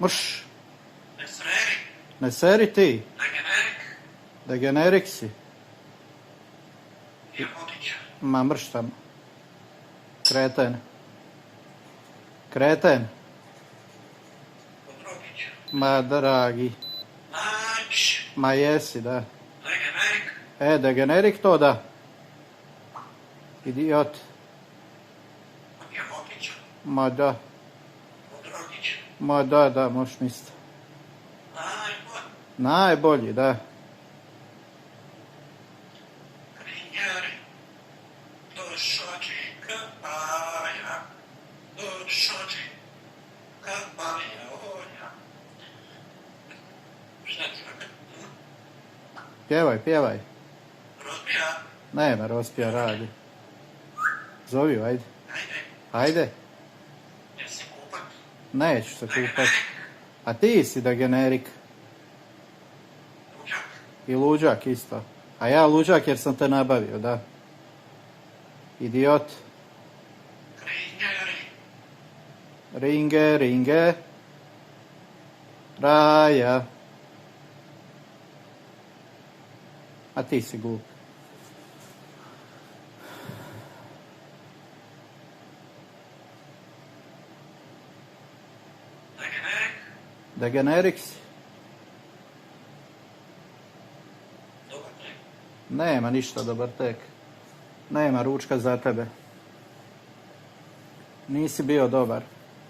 Mrš. Nesreri. Ne seri ti. Degenerik. Degenerik si. Jehotića. Ma mrš tamo. Kreten. Kreten. Podrogić. Ma dragi. Nač. Ma jesi, da. Degenerik. Degenerik to da. Idiot. Jehotića. Ma da. Podrogić. Ma da, možeš misliti. Najbolj. Najbolji, da. Krinjeri. Došođi. Kapaja. Došođi. Kapaja. Oja. Šta ti rekao? Pjevaj. Rozbija. Nema Rospija radi. Zovi ju, ajde. Ajde. Jesi kupat? Neću se kupat. A ti si degenerik. Luđak. I luđak isto. A ja luđak jer sam te nabavio, da. Idiot. Krinjeri. Ringe. Raja. A ti si glup. Degenerik. Degenerik si. Dobar tek. Nema ništa dobar tek. Nema ručka za tebe. Nisi bio dobar.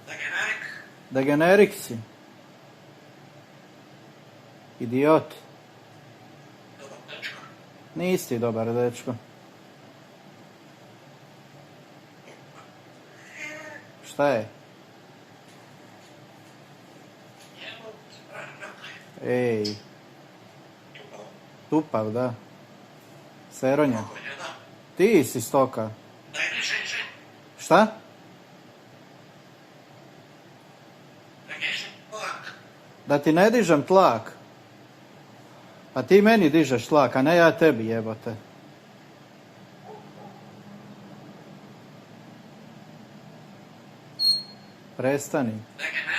Degenerik. Degenerik si. Idiot. Dobar dečko. Nisi dobar, dečko. Šta je? Jebot. Ej, Tupao. tupav, da. Seronja. Pokolje, da. Ti si stoka. Daj reži. Šta? Reži. Polak. Da ti ne dižem tlak. Pa ti meni dižeš tlak, a ne ja tebi, jebote. Prestani. Degenerik.